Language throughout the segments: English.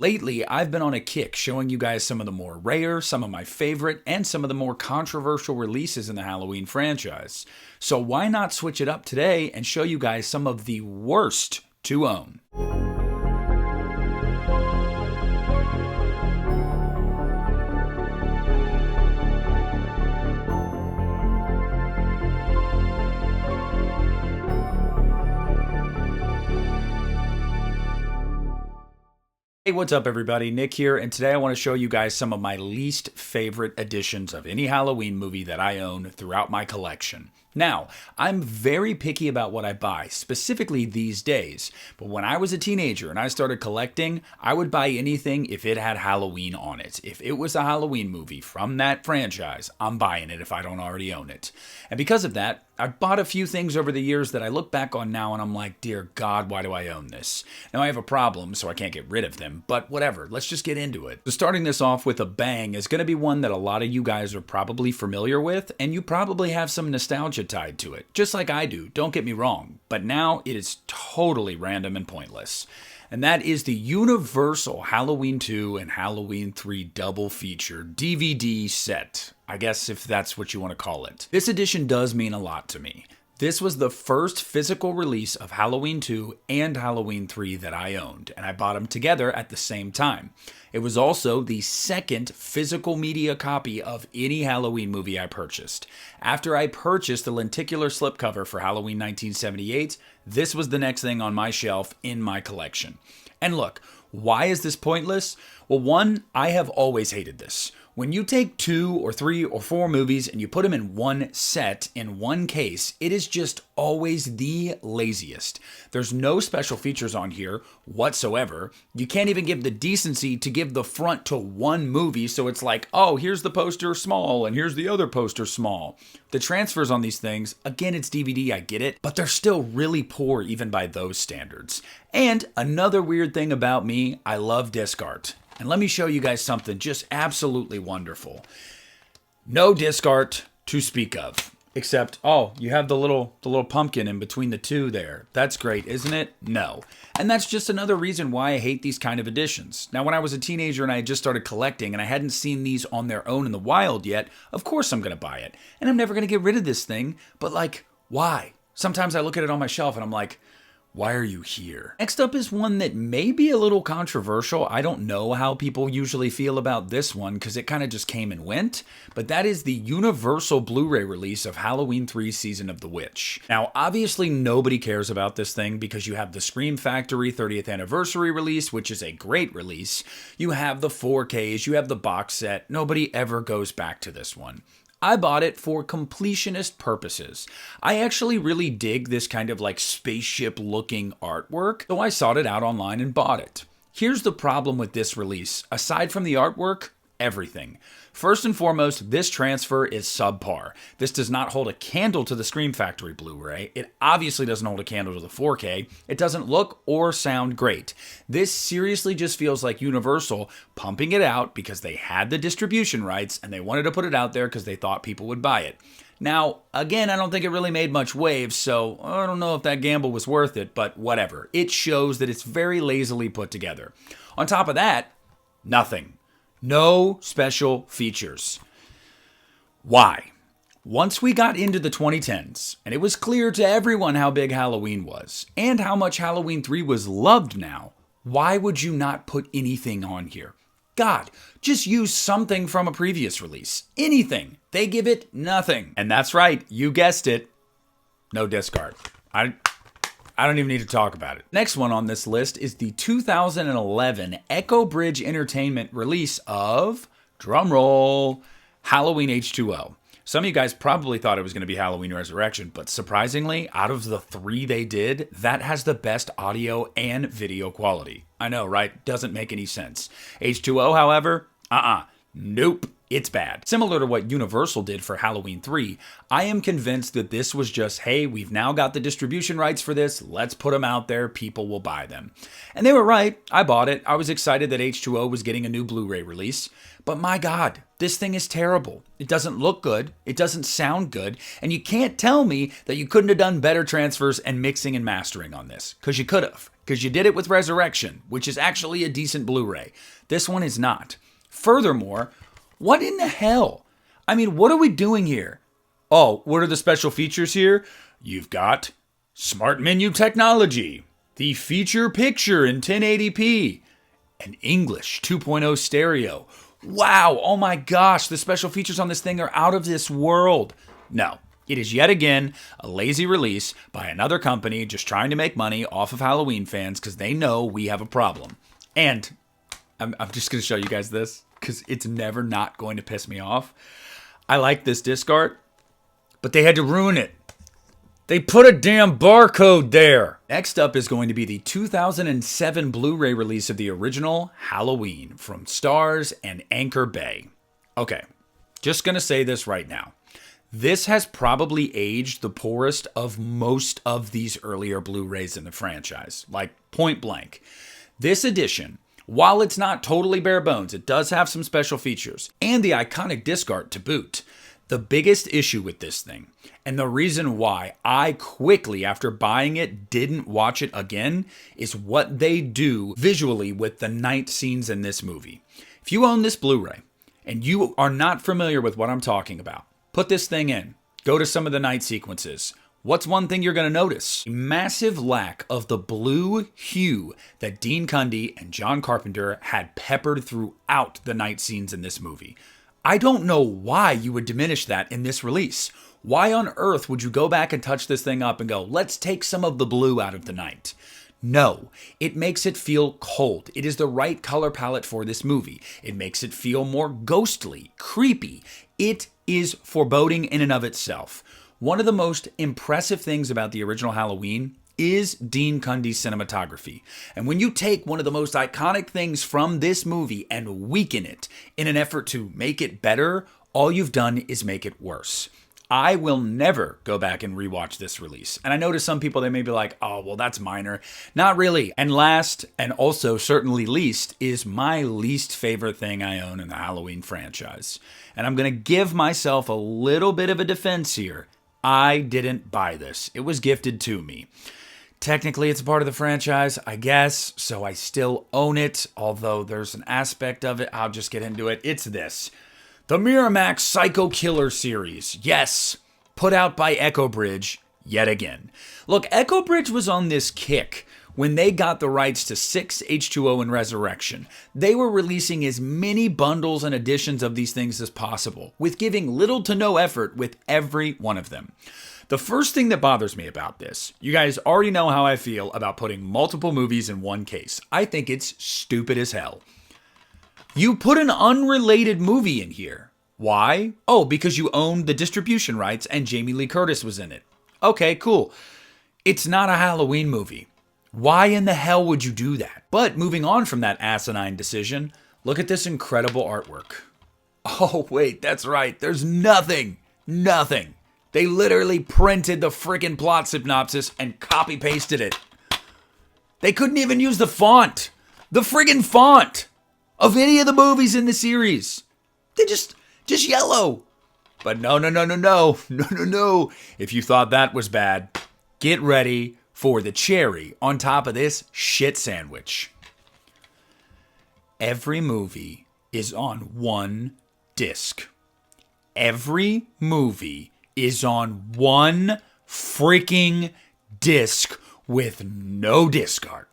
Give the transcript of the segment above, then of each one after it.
Lately, I've been on a kick showing you guys some of the more rare, some of my favorite, and some of the more controversial releases in the Halloween franchise. So why not switch it up today and show you guys some of the worst to own? Hey, what's up everybody? Nick here, and today I want to show you guys some of my least favorite editions of any Halloween movie that I own throughout my collection. Now, I'm very picky about what I buy, specifically these days, but when I was a teenager and I started collecting, I would buy anything if it had Halloween on it. If it was a Halloween movie from that franchise, I'm buying it if I don't already own it. And because of that, I've bought a few things over the years that I look back on now and I'm like, dear God, why do I own this? Now I have a problem, so I can't get rid of them, but whatever, let's just get into it. So starting this off with a bang is going to be one that a lot of you guys are probably familiar with, and you probably have some nostalgia tied to it, just like I do, don't get me wrong, but now it is totally random and pointless. And that is the Universal Halloween 2 and Halloween 3 double feature DVD set. I guess if that's what you want to call it. This edition does mean a lot to me. This was the first physical release of Halloween 2 and Halloween 3 that I owned, and I bought them together at the same time. It was also the second physical media copy of any Halloween movie I purchased. After I purchased the lenticular slipcover for Halloween 1978, this was the next thing on my shelf in my collection. And look, why is this pointless? Well, one, I have always hated this. When you take 2 or 3 or 4 movies and you put them in one set, in one case, it is just always the laziest. There's no special features on here whatsoever. You can't even give the decency to give the front to one movie, so it's like, oh, here's the poster small and here's the other poster small. The transfers on these things, again, it's DVD, I get it, but they're still really poor even by those standards. And another weird thing about me, I love disc art. And let me show you guys something just absolutely wonderful. No disc art to speak of. Except, oh, you have the little pumpkin in between the two there. That's great, isn't it? No. And that's just another reason why I hate these kind of editions. Now, when I was a teenager and I had just started collecting and I hadn't seen these on their own in the wild yet, of course I'm going to buy it. And I'm never going to get rid of this thing. But like, why? Sometimes I look at it on my shelf and I'm like, why are you here? Next up is one that may be a little controversial. I don't know how people usually feel about this one because it kind of just came and went, but that is the Universal Blu-ray release of Halloween 3 Season of the Witch. Now, obviously nobody cares about this thing because you have the Scream Factory 30th anniversary release, which is a great release. You have the 4Ks, you have the box set. Nobody ever goes back to this one. I bought it for completionist purposes. I actually really dig this kind of like spaceship looking artwork, so I sought it out online and bought it. Here's the problem with this release. Aside from the artwork, everything. First and foremost, this transfer is subpar. This does not hold a candle to the Scream Factory Blu-ray. It obviously doesn't hold a candle to the 4K. It doesn't look or sound great. This seriously just feels like Universal pumping it out because they had the distribution rights and they wanted to put it out there because they thought people would buy it. Now, again, I don't think it really made much waves, so I don't know if that gamble was worth it, but whatever. It shows that it's very lazily put together. On top of that, nothing. No special features. Why? Once we got into the 2010s, and it was clear to everyone how big Halloween was, and how much Halloween 3 was loved now, why would you not put anything on here? God, just use something from a previous release. Anything. They give it nothing. And that's right, you guessed it. No disc art. I don't even need to talk about it. Next one on this list is the 2011 Echo Bridge Entertainment release of, drumroll, Halloween H2O. Some of you guys probably thought it was going to be Halloween Resurrection, but surprisingly, out of the 3 they did, that has the best audio and video quality. I know, right? Doesn't make any sense. H2O, however, nope. It's bad. Similar to what Universal did for Halloween 3, I am convinced that this was just, hey, we've now got the distribution rights for this, let's put them out there, people will buy them. And they were right, I bought it, I was excited that H2O was getting a new Blu-ray release, but my God, this thing is terrible. It doesn't look good, it doesn't sound good, and you can't tell me that you couldn't have done better transfers and mixing and mastering on this, because you could have. because you did it with Resurrection, which is actually a decent Blu-ray. This one is not. Furthermore, what in the hell? I mean, what are we doing here? Oh, what are the special features here? You've got smart menu technology, the feature picture in 1080p, an English 2.0 stereo. Wow, oh my gosh, the special features on this thing are out of this world. No, it is yet again a lazy release by another company just trying to make money off of Halloween fans because they know we have a problem. And I'm just going to show you guys this because it's never not going to piss me off. I like this disc art, but they had to ruin it. They put a damn barcode there. Next up is going to be the 2007 Blu-ray release of the original Halloween from Starz and Anchor Bay. Okay, just gonna say this right now. This has probably aged the poorest of most of these earlier Blu-rays in the franchise, like point blank. This edition, while it's not totally bare bones, it does have some special features and the iconic disc art to boot. The biggest issue with this thing, and the reason why I quickly, after buying it, didn't watch it again, is what they do visually with the night scenes in this movie. If you own this Blu-ray, and you are not familiar with what I'm talking about, put this thing in. Go to some of the night sequences. What's one thing you're going to notice? A massive lack of the blue hue that Dean Cundey and John Carpenter had peppered throughout the night scenes in this movie. I don't know why you would diminish that in this release. Why on earth would you go back and touch this thing up and go, let's take some of the blue out of the night? No, it makes it feel cold. It is the right color palette for this movie. It makes it feel more ghostly, creepy. It is foreboding in and of itself. One of the most impressive things about the original Halloween is Dean Cundey's cinematography. And when you take one of the most iconic things from this movie and weaken it in an effort to make it better, all you've done is make it worse. I will never go back and rewatch this release. And I know to some people they may be like, oh, well, that's minor. Not really. And last, and also certainly least, is my least favorite thing I own in the Halloween franchise. And I'm going to give myself a little bit of a defense here. I didn't buy this. It was gifted to me. Technically, it's a part of the franchise, I guess, so I still own it, although there's an aspect of it, I'll just get into it. It's this. The Miramax Psycho Killer series. Yes, put out by Echo Bridge yet again. Look, Echo Bridge was on this kick when they got the rights to 6 H2O and Resurrection. They were releasing as many bundles and editions of these things as possible, with giving little to no effort with every one of them. The first thing that bothers me about this, you guys already know how I feel about putting multiple movies in one case. I think it's stupid as hell. You put an unrelated movie in here. Why? Oh, because you owned the distribution rights and Jamie Lee Curtis was in it. Okay, cool. It's not a Halloween movie. Why in the hell would you do that? But moving on from that asinine decision, look at this incredible artwork. Oh, wait, that's right. There's nothing. They literally printed the friggin' plot synopsis and copy-pasted it. They couldn't even use the font. The friggin' font of any of the movies in the series. They just yellow. But no. If you thought that was bad, get ready for the cherry on top of this shit sandwich. Every movie is on one disc. Every movie is on one freaking disc with no disc art.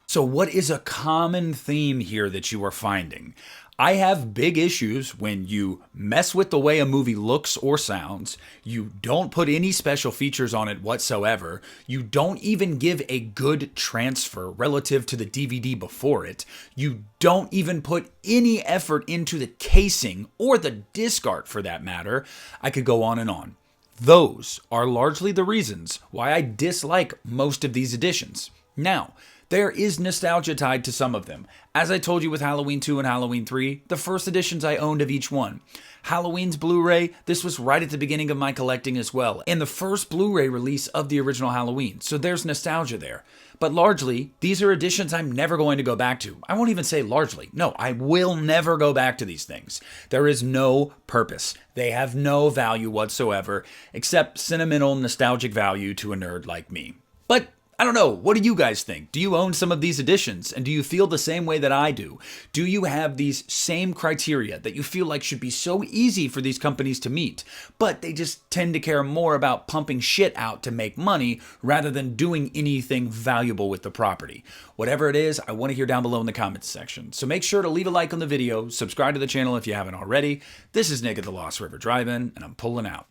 So what is a common theme here that you are finding? I have big issues when you mess with the way a movie looks or sounds, you don't put any special features on it whatsoever, you don't even give a good transfer relative to the DVD before it, you don't even put any effort into the casing or the disc art for that matter. I could go on and on. Those are largely the reasons why I dislike most of these editions. Now, there is nostalgia tied to some of them. As I told you with Halloween 2 and Halloween 3, the first editions I owned of each one. Halloween's Blu-ray, this was right at the beginning of my collecting as well, and the first Blu-ray release of the original Halloween, so there's nostalgia there. But largely, these are editions I'm never going to go back to. I won't even say largely. No, I will never go back to these things. There is no purpose. They have no value whatsoever, except sentimental, nostalgic value to a nerd like me. But I don't know. What do you guys think? Do you own some of these editions? And do you feel the same way that I do? Do you have these same criteria that you feel like should be so easy for these companies to meet, but they just tend to care more about pumping shit out to make money rather than doing anything valuable with the property? Whatever it is, I want to hear down below in the comments section. So make sure to leave a like on the video, subscribe to the channel if you haven't already. This is Nick at the Lost River Drive-In, and I'm pulling out.